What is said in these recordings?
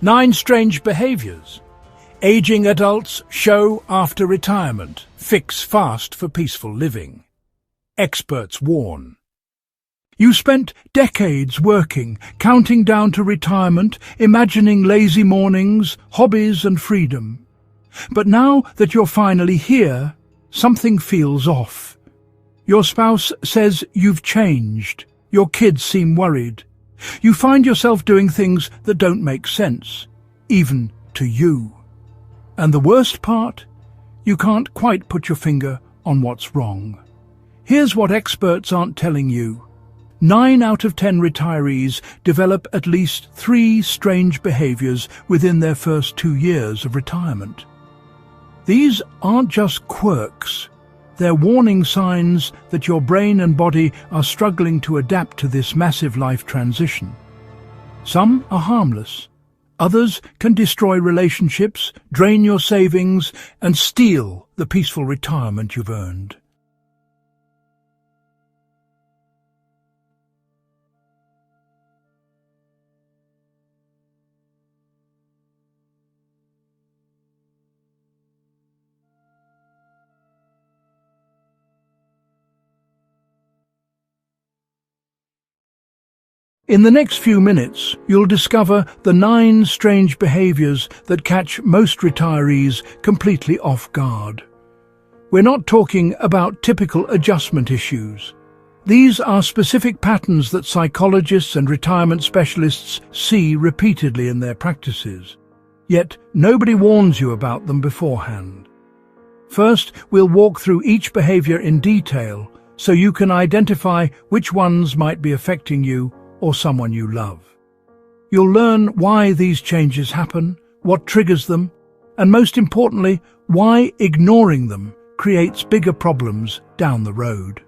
9 strange behaviors aging adults show after retirement. Fix fast for peaceful living. Experts warn. You spent decades working, counting down to retirement, imagining lazy mornings, hobbies and freedom. But now that you're finally here, something feels off. Your spouse says you've changed. Your kids seem worried. You find yourself doing things that don't make sense, even to you. And the worst part? You can't quite put your finger on what's wrong. Here's what experts aren't telling you. 9 out of 10 retirees develop at least 3 strange behaviors within their first 2 years of retirement. These aren't just quirks. They're warning signs that your brain and body are struggling to adapt to this massive life transition. Some are harmless. Others can destroy relationships, drain your savings, and steal the peaceful retirement you've earned. In the next few minutes, you'll discover the 9 strange behaviors that catch most retirees completely off guard. We're not talking about typical adjustment issues. These are specific patterns that psychologists and retirement specialists see repeatedly in their practices. Yet nobody warns you about them beforehand. First, we'll walk through each behavior in detail so you can identify which ones might be affecting you or someone you love. You'll learn why these changes happen, what triggers them, and most importantly, why ignoring them creates bigger problems down the road.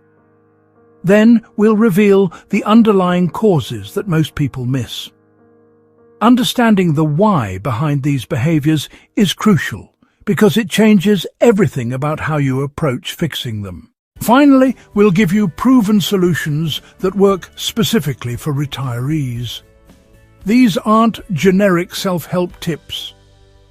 Then we'll reveal the underlying causes that most people miss. Understanding the why behind these behaviors is crucial because it changes everything about how you approach fixing them. Finally, we'll give you proven solutions that work specifically for retirees. These aren't generic self-help tips.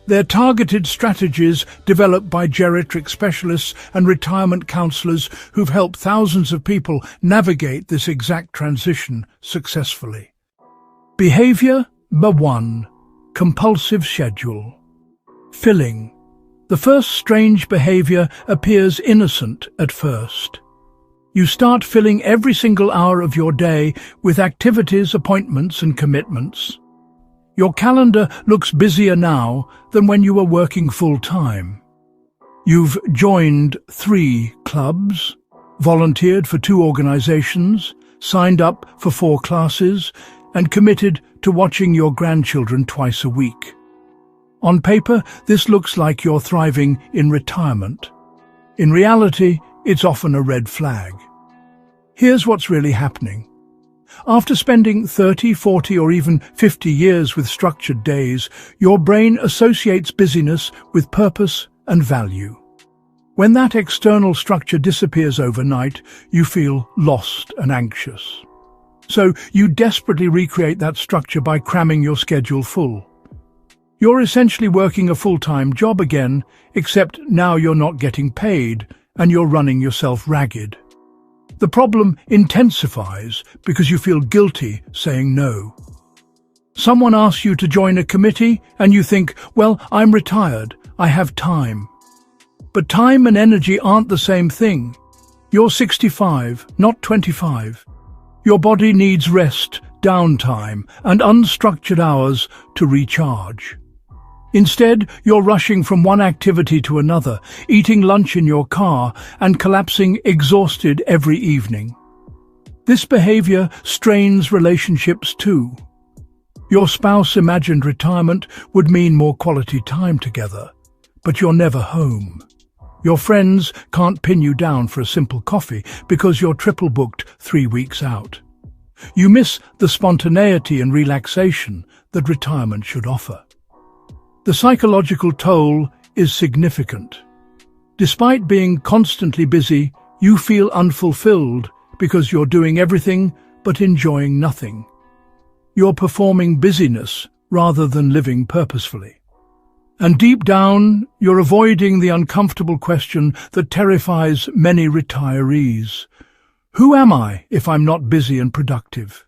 They're targeted strategies developed by geriatric specialists and retirement counselors who've helped thousands of people navigate this exact transition successfully. Behavior number 1. Compulsive schedule. Filling. The first strange behavior appears innocent at first. You start filling every single hour of your day with activities, appointments and commitments. Your calendar looks busier now than when you were working full-time. You've joined 3 clubs, volunteered for 2 organizations, signed up for 4 classes, and committed to watching your grandchildren twice a week. On paper, this looks like you're thriving in retirement. In reality, it's often a red flag. Here's what's really happening. After spending 30, 40, or even 50 years with structured days, your brain associates busyness with purpose and value. When that external structure disappears overnight, you feel lost and anxious. So you desperately recreate that structure by cramming your schedule full. You're essentially working a full-time job again, except now you're not getting paid and you're running yourself ragged. The problem intensifies because you feel guilty saying no. Someone asks you to join a committee and you think, well, I'm retired, I have time. But time and energy aren't the same thing. You're 65, not 25. Your body needs rest, downtime, and unstructured hours to recharge. Instead, you're rushing from one activity to another, eating lunch in your car and collapsing exhausted every evening. This behavior strains relationships too. Your spouse imagined retirement would mean more quality time together, but you're never home. Your friends can't pin you down for a simple coffee because you're triple booked 3 weeks out. You miss the spontaneity and relaxation that retirement should offer. The psychological toll is significant. Despite being constantly busy, you feel unfulfilled because you're doing everything but enjoying nothing. You're performing busyness rather than living purposefully. And deep down, you're avoiding the uncomfortable question that terrifies many retirees. Who am I if I'm not busy and productive?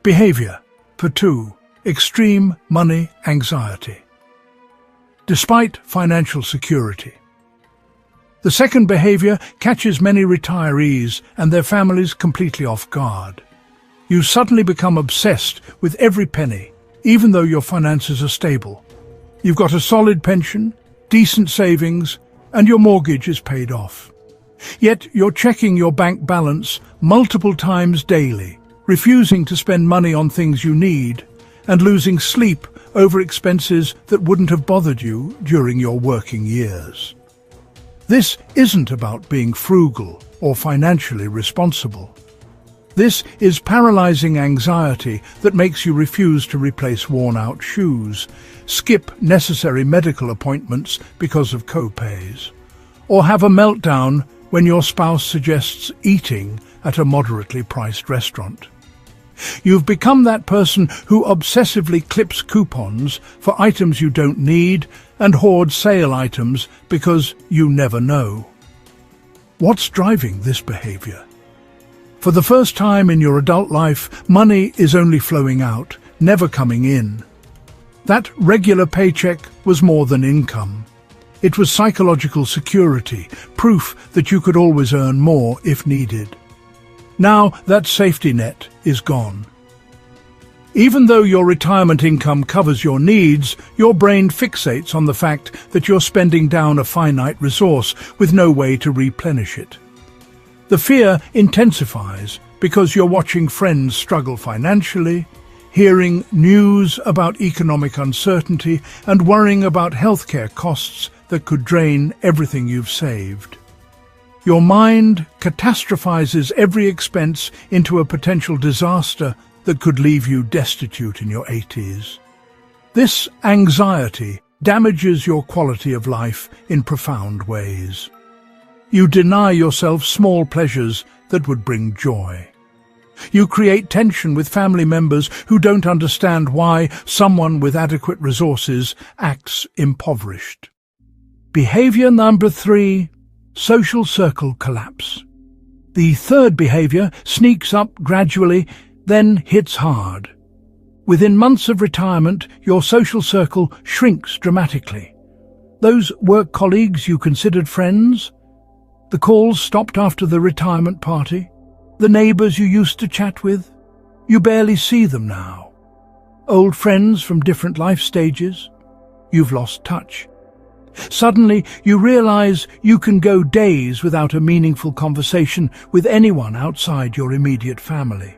Behavior. For 2. Extreme money anxiety. Despite financial security. The second behavior catches many retirees and their families completely off guard. You suddenly become obsessed with every penny, even though your finances are stable. You've got a solid pension, decent savings, and your mortgage is paid off. Yet you're checking your bank balance multiple times daily, refusing to spend money on things you need, and losing sleep over expenses that wouldn't have bothered you during your working years. This isn't about being frugal or financially responsible. This is paralyzing anxiety that makes you refuse to replace worn-out shoes, skip necessary medical appointments because of co-pays, or have a meltdown when your spouse suggests eating at a moderately priced restaurant. You've become that person who obsessively clips coupons for items you don't need and hoards sale items because you never know. What's driving this behavior? For the first time in your adult life, money is only flowing out, never coming in. That regular paycheck was more than income. It was psychological security, proof that you could always earn more if needed. Now that safety net is gone. Even though your retirement income covers your needs, your brain fixates on the fact that you're spending down a finite resource with no way to replenish it. The fear intensifies because you're watching friends struggle financially, hearing news about economic uncertainty, and worrying about healthcare costs that could drain everything you've saved. Your mind catastrophizes every expense into a potential disaster that could leave you destitute in your 80s. This anxiety damages your quality of life in profound ways. You deny yourself small pleasures that would bring joy. You create tension with family members who don't understand why someone with adequate resources acts impoverished. Behavior number 3. Social circle collapse. The third behavior sneaks up gradually, then hits hard. Within months of retirement, your social circle shrinks dramatically. Those work colleagues you considered friends, the calls stopped after the retirement party, the neighbours you used to chat with, you barely see them now. Old friends from different life stages, you've lost touch. Suddenly, you realize you can go days without a meaningful conversation with anyone outside your immediate family.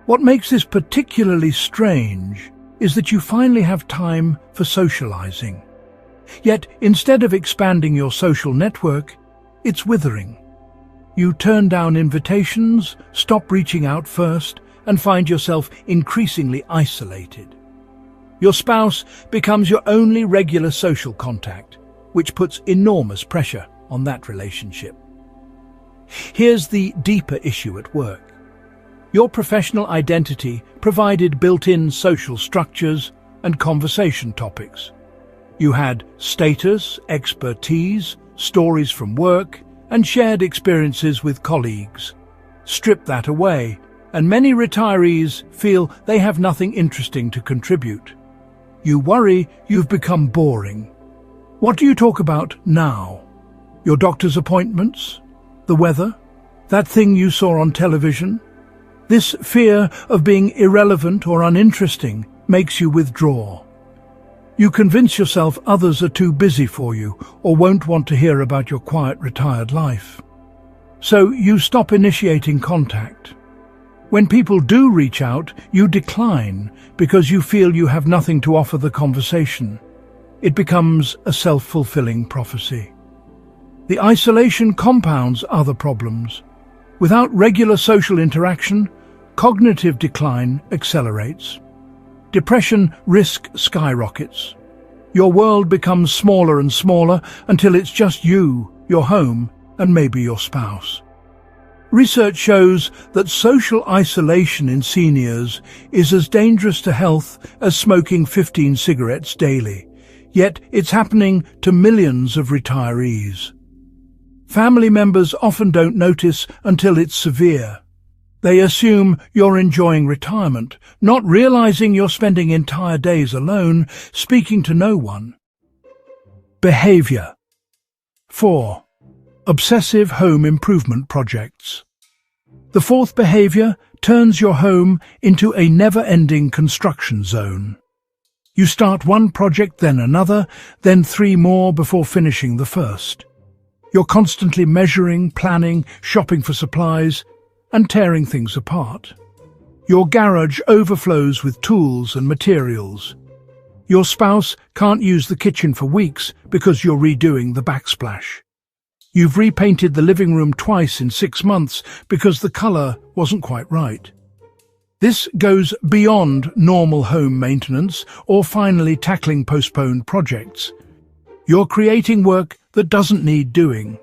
What makes this particularly strange is that you finally have time for socializing. Yet, instead of expanding your social network, it's withering. You turn down invitations, stop reaching out first, and find yourself increasingly isolated. Your spouse becomes your only regular social contact, which puts enormous pressure on that relationship. Here's the deeper issue at work. Your professional identity provided built-in social structures and conversation topics. You had status, expertise, stories from work, and shared experiences with colleagues. Strip that away, and many retirees feel they have nothing interesting to contribute. You worry you've become boring. What do you talk about now? Your doctor's appointments? The weather? That thing you saw on television? This fear of being irrelevant or uninteresting makes you withdraw. You convince yourself others are too busy for you or won't want to hear about your quiet retired life. So you stop initiating contact. When people do reach out, you decline because you feel you have nothing to offer the conversation. It becomes a self-fulfilling prophecy. The isolation compounds other problems. Without regular social interaction, cognitive decline accelerates. Depression risk skyrockets. Your world becomes smaller and smaller until it's just you, your home, and maybe your spouse. Research shows that social isolation in seniors is as dangerous to health as smoking 15 cigarettes daily, yet it's happening to millions of retirees. Family members often don't notice until it's severe. They assume you're enjoying retirement, not realizing you're spending entire days alone, speaking to no one. Behavior. 4. Obsessive home improvement projects. The fourth behavior turns your home into a never-ending construction zone. You start one project, then another, then 3 more before finishing the first. You're constantly measuring, planning, shopping for supplies, and tearing things apart. Your garage overflows with tools and materials. Your spouse can't use the kitchen for weeks because you're redoing the backsplash. You've repainted the living room twice in 6 months because the color wasn't quite right. This goes beyond normal home maintenance or finally tackling postponed projects. You're creating work that doesn't need doing.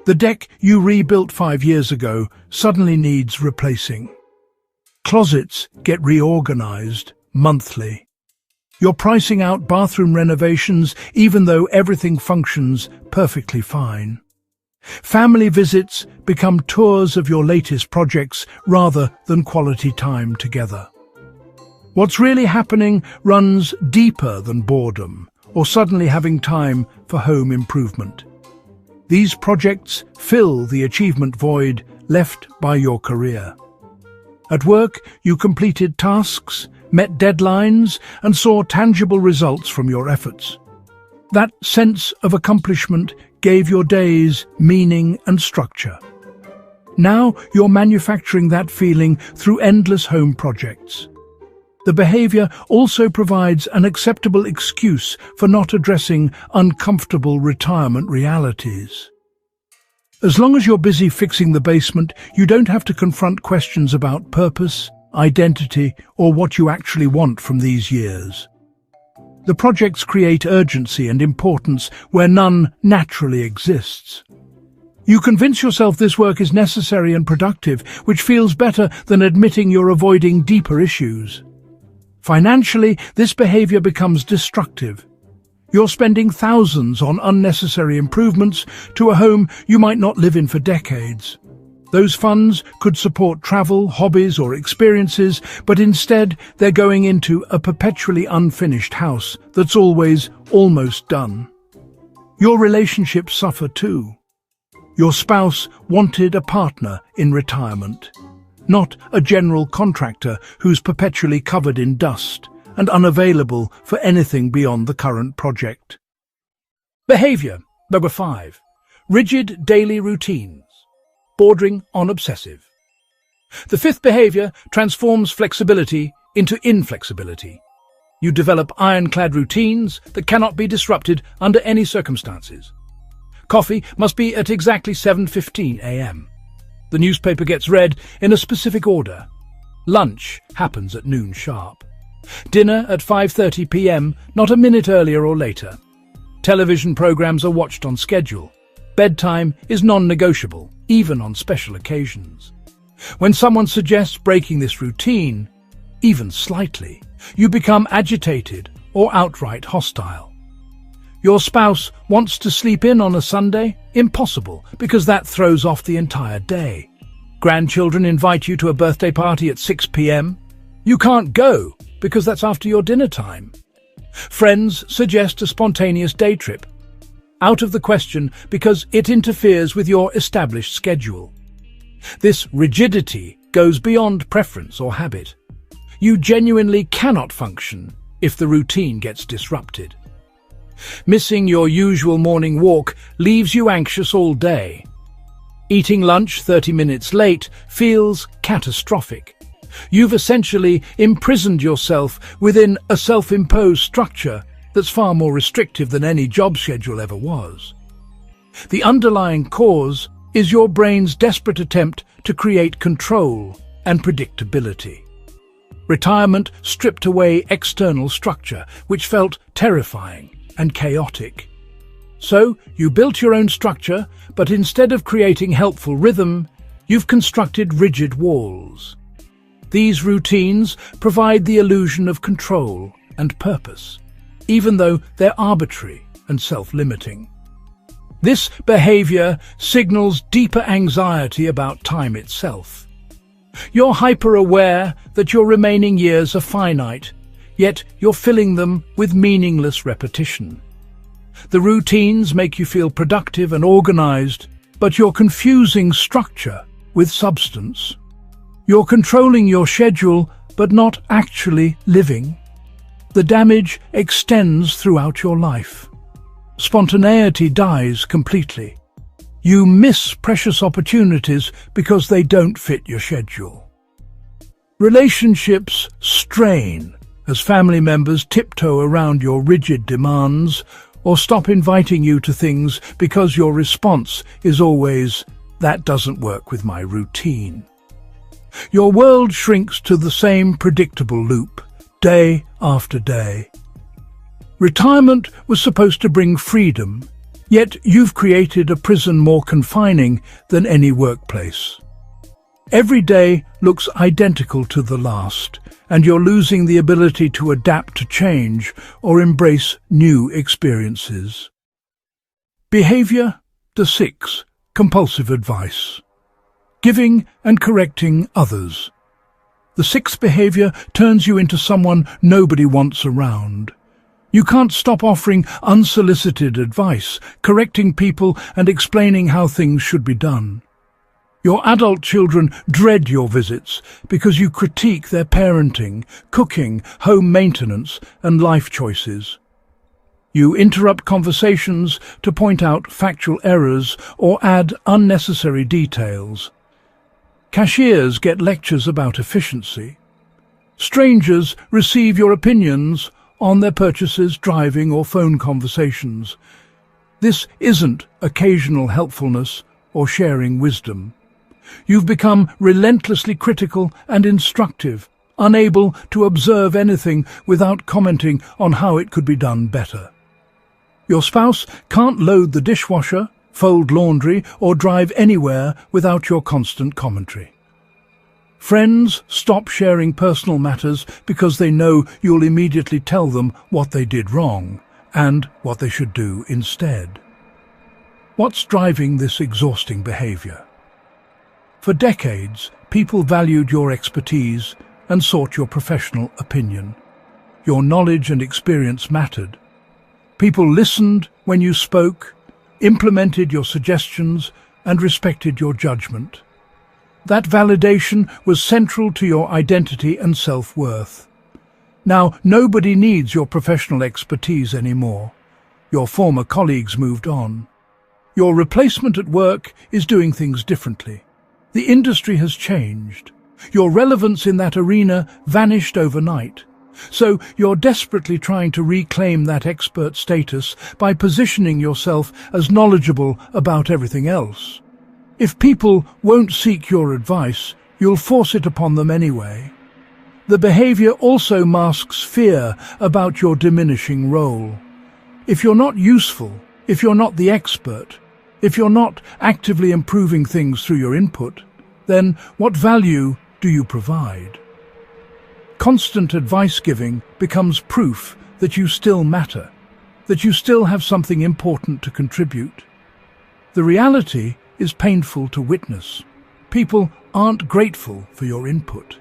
The deck you rebuilt 5 years ago suddenly needs replacing. Closets get reorganized monthly. You're pricing out bathroom renovations even though everything functions perfectly fine. Family visits become tours of your latest projects rather than quality time together. What's really happening runs deeper than boredom or suddenly having time for home improvement. These projects fill the achievement void left by your career. At work, you completed tasks, met deadlines, and saw tangible results from your efforts. That sense of accomplishment gave your days meaning and structure. Now you're manufacturing that feeling through endless home projects. The behavior also provides an acceptable excuse for not addressing uncomfortable retirement realities. As long as you're busy fixing the basement, you don't have to confront questions about purpose, identity, or what you actually want from these years. The projects create urgency and importance where none naturally exists. You convince yourself this work is necessary and productive, which feels better than admitting you're avoiding deeper issues. Financially, this behavior becomes destructive. You're spending thousands on unnecessary improvements to a home you might not live in for decades. Those funds could support travel, hobbies, or experiences, but instead they're going into a perpetually unfinished house that's always almost done. Your relationships suffer too. Your spouse wanted a partner in retirement, not a general contractor who's perpetually covered in dust and unavailable for anything beyond the current project. Behavior. Number 5. Rigid daily routines, bordering on obsessive. The fifth behavior transforms flexibility into inflexibility. You develop ironclad routines that cannot be disrupted under any circumstances. Coffee must be at exactly 7:15 a.m. The newspaper gets read in a specific order. Lunch happens at noon sharp. Dinner at 5:30 p.m., not a minute earlier or later. Television programs are watched on schedule. Bedtime is non-negotiable, even on special occasions. When someone suggests breaking this routine, even slightly, you become agitated or outright hostile. Your spouse wants to sleep in on a Sunday? Impossible, because that throws off the entire day. Grandchildren invite you to a birthday party at 6 p.m. You can't go, because that's after your dinner time. Friends suggest a spontaneous day trip. Out of the question, because it interferes with your established schedule. This rigidity goes beyond preference or habit. You genuinely cannot function if the routine gets disrupted. Missing your usual morning walk leaves you anxious all day. Eating lunch 30 minutes late feels catastrophic. You've essentially imprisoned yourself within a self-imposed structure that's far more restrictive than any job schedule ever was. The underlying cause is your brain's desperate attempt to create control and predictability. Retirement stripped away external structure, which felt terrifying and chaotic. So you built your own structure, but instead of creating helpful rhythm, You've constructed rigid walls. These routines provide the illusion of control and purpose, even though they're arbitrary and self-limiting. This behavior signals deeper anxiety about time itself. You're hyper-aware that your remaining years are finite, yet you're filling them with meaningless repetition. The routines make you feel productive and organized, but you're confusing structure with substance. You're controlling your schedule, but not actually living. The damage extends throughout your life. Spontaneity dies completely. You miss precious opportunities because they don't fit your schedule. Relationships strain as family members tiptoe around your rigid demands or stop inviting you to things because your response is always, "That doesn't work with my routine." Your world shrinks to the same predictable loop, day after day. Retirement was supposed to bring freedom, yet you've created a prison more confining than any workplace. Every day looks identical to the last, and you're losing the ability to adapt to change or embrace new experiences. Behavior, the 6, compulsive advice. Giving and correcting others. The 6th behavior turns you into someone nobody wants around. You can't stop offering unsolicited advice, correcting people and explaining how things should be done. Your adult children dread your visits because you critique their parenting, cooking, home maintenance, and life choices. You interrupt conversations to point out factual errors or add unnecessary details. Cashiers get lectures about efficiency. Strangers receive your opinions on their purchases, driving, or phone conversations. This isn't occasional helpfulness or sharing wisdom. You've become relentlessly critical and instructive, unable to observe anything without commenting on how it could be done better. Your spouse can't load the dishwasher, fold laundry, or drive anywhere without your constant commentary. Friends stop sharing personal matters because they know you'll immediately tell them what they did wrong and what they should do instead. What's driving this exhausting behavior? For decades, people valued your expertise and sought your professional opinion. Your knowledge and experience mattered. People listened when you spoke, implemented your suggestions, and respected your judgment. That validation was central to your identity and self-worth. Now, nobody needs your professional expertise anymore. Your former colleagues moved on. Your replacement at work is doing things differently. The industry has changed. Your relevance in that arena vanished overnight. So you're desperately trying to reclaim that expert status by positioning yourself as knowledgeable about everything else. If people won't seek your advice, you'll force it upon them anyway. The behavior also masks fear about your diminishing role. If you're not useful, if you're not the expert, if you're not actively improving things through your input, then what value do you provide? Constant advice giving becomes proof that you still matter, that you still have something important to contribute. The reality is painful to witness. People aren't grateful for your input.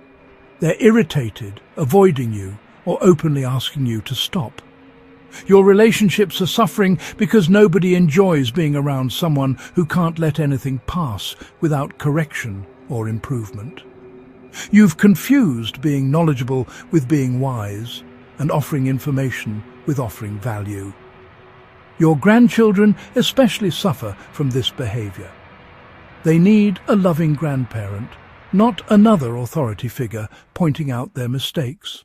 They're irritated, avoiding you, or openly asking you to stop. Your relationships are suffering because nobody enjoys being around someone who can't let anything pass without correction or improvement. You've confused being knowledgeable with being wise, and offering information with offering value. Your grandchildren especially suffer from this behavior. They need a loving grandparent, not another authority figure pointing out their mistakes.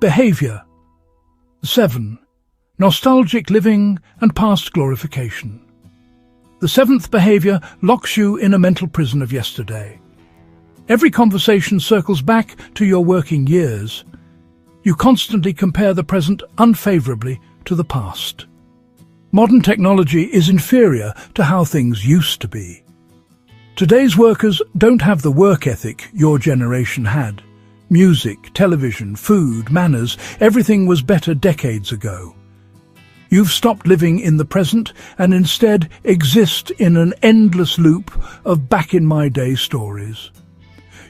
Behavior 7. Nostalgic living and past glorification. The 7th behavior locks you in a mental prison of yesterday. Every conversation circles back to your working years. You constantly compare the present unfavorably to the past. Modern technology is inferior to how things used to be. Today's workers don't have the work ethic your generation had. Music, television, food, manners, everything was better decades ago. You've stopped living in the present and instead exist in an endless loop of back-in-my-day stories.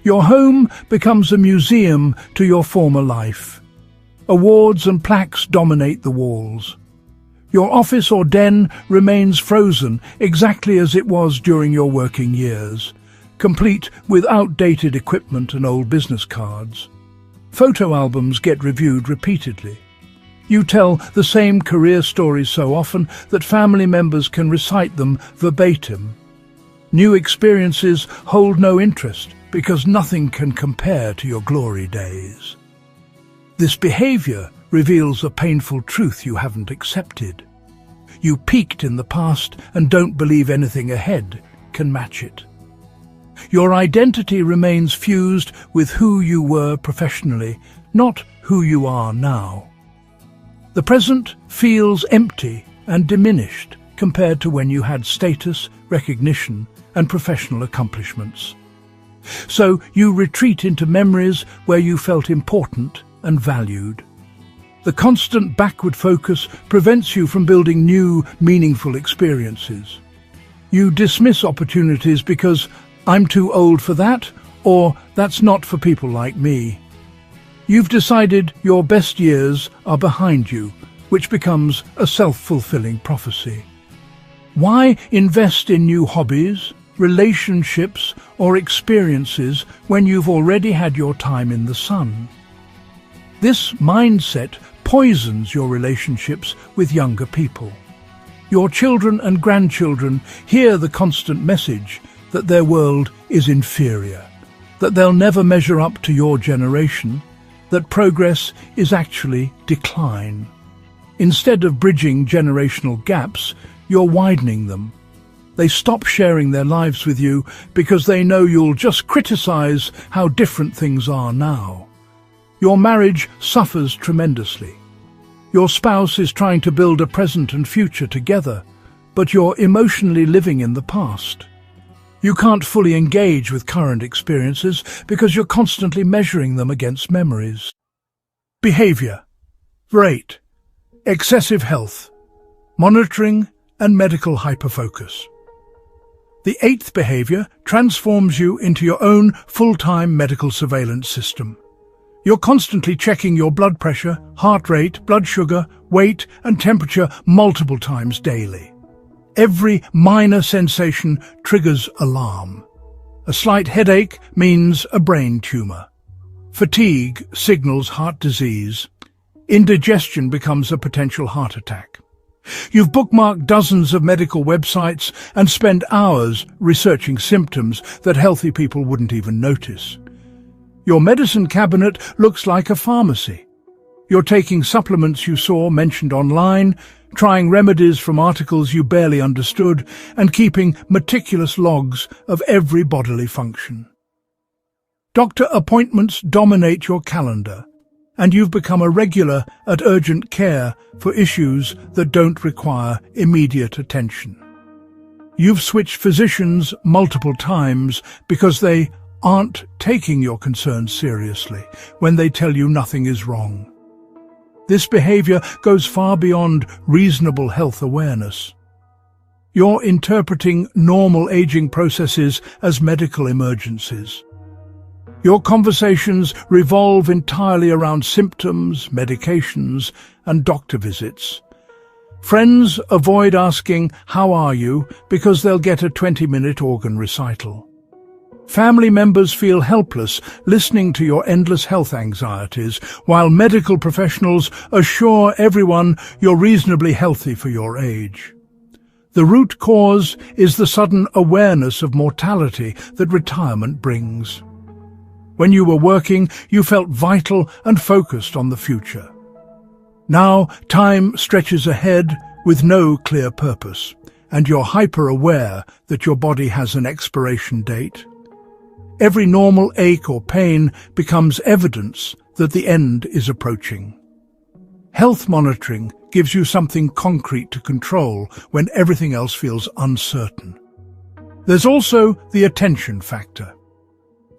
Your home becomes a museum to your former life. Awards and plaques dominate the walls. Your office or den remains frozen exactly as it was during your working years, complete with outdated equipment and old business cards. Photo albums get reviewed repeatedly. You tell the same career stories so often that family members can recite them verbatim. New experiences hold no interest because nothing can compare to your glory days. This behavior reveals a painful truth you haven't accepted. You peaked in the past and don't believe anything ahead can match it. Your identity remains fused with who you were professionally, not who you are now. The present feels empty and diminished compared to when you had status, recognition, and professional accomplishments. So you retreat into memories where you felt important and valued. The constant backward focus prevents you from building new, meaningful experiences. You dismiss opportunities because I'm too old for that, or that's not for people like me. You've decided your best years are behind you, which becomes a self-fulfilling prophecy. Why invest in new hobbies, relationships, or experiences when you've already had your time in the sun? This mindset poisons your relationships with younger people. Your children and grandchildren hear the constant message that their world is inferior, that they'll never measure up to your generation, that progress is actually decline. Instead of bridging generational gaps, you're widening them. They stop sharing their lives with you because they know you'll just criticize how different things are now. Your marriage suffers tremendously. Your spouse is trying to build a present and future together, but you're emotionally living in the past. You can't fully engage with current experiences because you're constantly measuring them against memories. Behavior. Rate. Excessive health. Monitoring and medical hyperfocus. The eighth behavior transforms you into your own full-time medical surveillance system. You're constantly checking your blood pressure, heart rate, blood sugar, weight, and temperature multiple times daily. Every minor sensation triggers alarm. A slight headache means a brain tumor. Fatigue signals heart disease. Indigestion becomes a potential heart attack. You've bookmarked dozens of medical websites and spend hours researching symptoms that healthy people wouldn't even notice. Your medicine cabinet looks like a pharmacy. You're taking supplements you saw mentioned online, trying remedies from articles you barely understood, and keeping meticulous logs of every bodily function. Doctor appointments dominate your calendar, and you've become a regular at urgent care for issues that don't require immediate attention. You've switched physicians multiple times because they aren't taking your concerns seriously when they tell you nothing is wrong. This behavior goes far beyond reasonable health awareness. You're interpreting normal aging processes as medical emergencies. Your conversations revolve entirely around symptoms, medications, and doctor visits. Friends avoid asking, "How are you?" because they'll get a 20-minute organ recital. Family members feel helpless listening to your endless health anxieties, while medical professionals assure everyone you're reasonably healthy for your age. The root cause is the sudden awareness of mortality that retirement brings. When you were working, you felt vital and focused on the future. Now, time stretches ahead with no clear purpose, and you're hyper-aware that your body has an expiration date. Every normal ache or pain becomes evidence that the end is approaching. Health monitoring gives you something concrete to control when everything else feels uncertain. There's also the attention factor.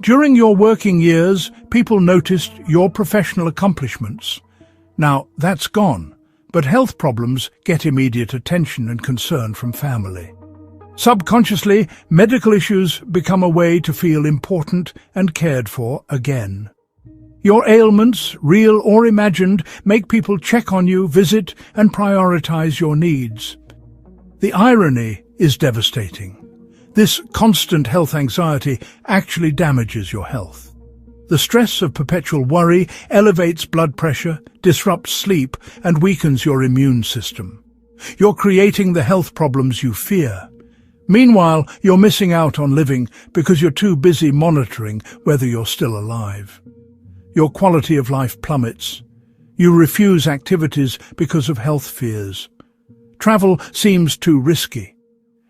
During your working years, people noticed your professional accomplishments. Now, that's gone, but health problems get immediate attention and concern from family. Subconsciously, medical issues become a way to feel important and cared for again. Your ailments, real or imagined, make people check on you, visit, and prioritize your needs. The irony is devastating. This constant health anxiety actually damages your health. The stress of perpetual worry elevates blood pressure, disrupts sleep, and weakens your immune system. You're creating the health problems you fear. Meanwhile, you're missing out on living because you're too busy monitoring whether you're still alive. Your quality of life plummets. You refuse activities because of health fears. Travel seems too risky.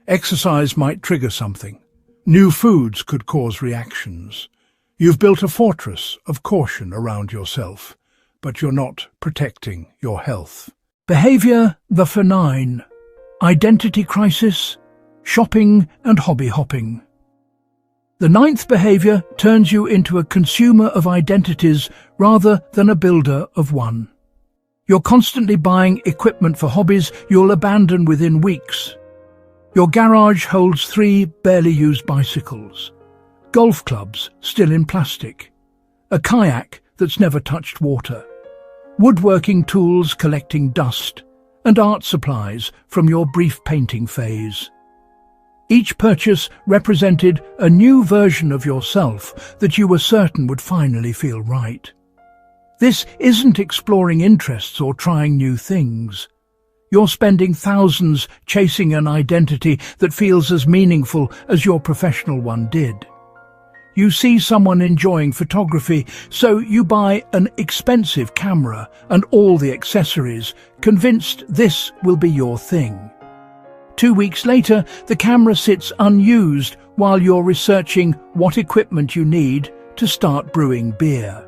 Exercise might trigger something. New foods could cause reactions. You've built a fortress of caution around yourself, but you're not protecting your health. Behavior the 9. Identity crisis, shopping and hobby hopping. The 9th behavior turns you into a consumer of identities rather than a builder of one. You're constantly buying equipment for hobbies you'll abandon within weeks. Your garage holds 3 barely used bicycles, golf clubs still in plastic, a kayak that's never touched water, woodworking tools collecting dust, and art supplies from your brief painting phase. Each purchase represented a new version of yourself that you were certain would finally feel right. This isn't exploring interests or trying new things. You're spending thousands chasing an identity that feels as meaningful as your professional one did. You see someone enjoying photography, so you buy an expensive camera and all the accessories, convinced this will be your thing. 2 weeks later, the camera sits unused while you're researching what equipment you need to start brewing beer.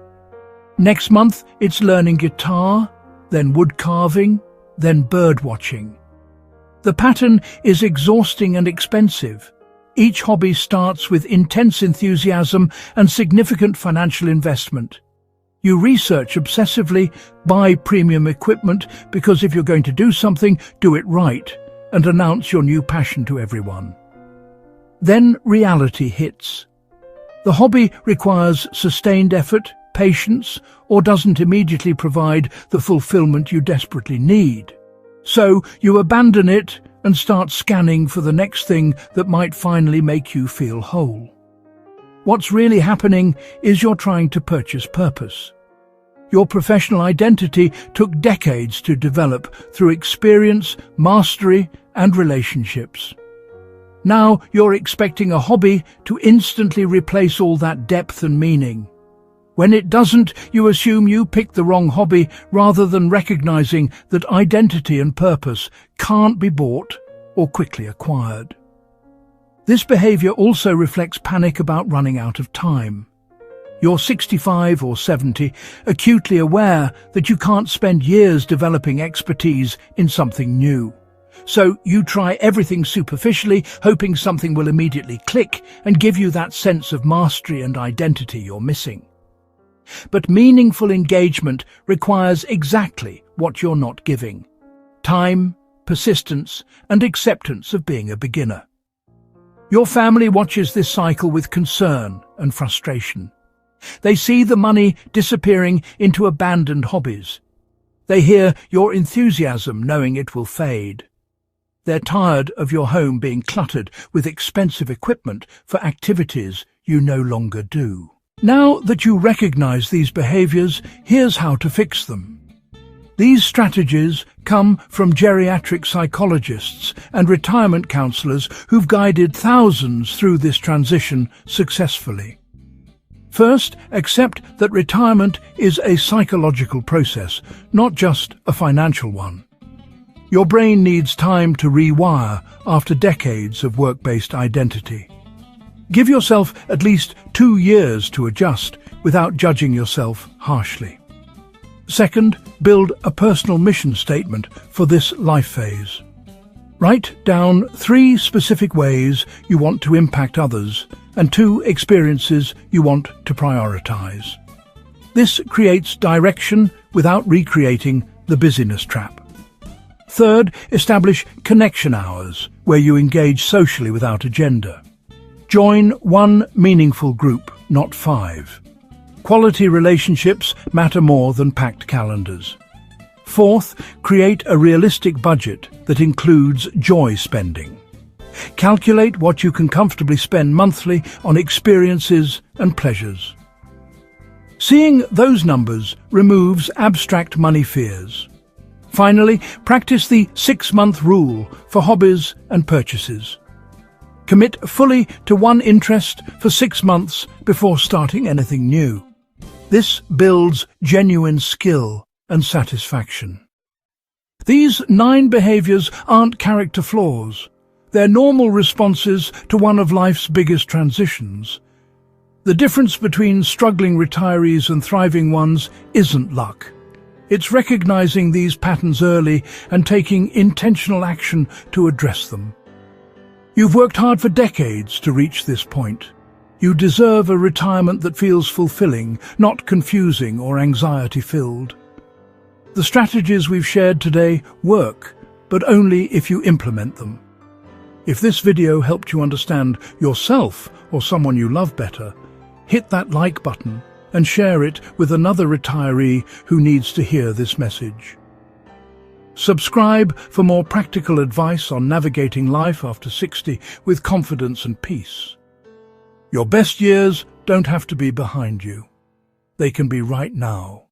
Next month, it's learning guitar, then wood carving, then bird watching. The pattern is exhausting and expensive. Each hobby starts with intense enthusiasm and significant financial investment. You research obsessively, buy premium equipment, because if you're going to do something, do it right, and announce your new passion to everyone. Then reality hits. The hobby requires sustained effort, patience, or doesn't immediately provide the fulfillment you desperately need. So you abandon it and start scanning for the next thing that might finally make you feel whole. What's really happening is you're trying to purchase purpose. Your professional identity took decades to develop through experience, mastery, and relationships. Now you're expecting a hobby to instantly replace all that depth and meaning. When it doesn't, you assume you picked the wrong hobby rather than recognizing that identity and purpose can't be bought or quickly acquired. This behavior also reflects panic about running out of time. You're 65 or 70, acutely aware that you can't spend years developing expertise in something new. So you try everything superficially, hoping something will immediately click and give you that sense of mastery and identity you're missing. But meaningful engagement requires exactly what you're not giving: time, persistence, and acceptance of being a beginner. Your family watches this cycle with concern and frustration. They see the money disappearing into abandoned hobbies. They hear your enthusiasm knowing it will fade. They're tired of your home being cluttered with expensive equipment for activities you no longer do. Now that you recognize these behaviors, here's how to fix them. These strategies come from geriatric psychologists and retirement counselors who've guided thousands through this transition successfully. First, accept that retirement is a psychological process, not just a financial one. Your brain needs time to rewire after decades of work-based identity. Give yourself at least 2 years to adjust without judging yourself harshly. Second, build a personal mission statement for this life phase. Write down 3 specific ways you want to impact others and 2 experiences you want to prioritize. This creates direction without recreating the busyness trap. Third, establish connection hours where you engage socially without agenda. Join 1 meaningful group, not 5. Quality relationships matter more than packed calendars. Fourth, create a realistic budget that includes joy spending. Calculate what you can comfortably spend monthly on experiences and pleasures. Seeing those numbers removes abstract money fears. Finally, practice the 6-month rule for hobbies and purchases. Commit fully to one interest for 6 months before starting anything new. This builds genuine skill and satisfaction. These 9 behaviors aren't character flaws. They're normal responses to one of life's biggest transitions. The difference between struggling retirees and thriving ones isn't luck. It's recognizing these patterns early and taking intentional action to address them. You've worked hard for decades to reach this point. You deserve a retirement that feels fulfilling, not confusing or anxiety-filled. The strategies we've shared today work, but only if you implement them. If this video helped you understand yourself or someone you love better, hit that like button and share it with another retiree who needs to hear this message. Subscribe for more practical advice on navigating life after 60 with confidence and peace. Your best years don't have to be behind you. They can be right now.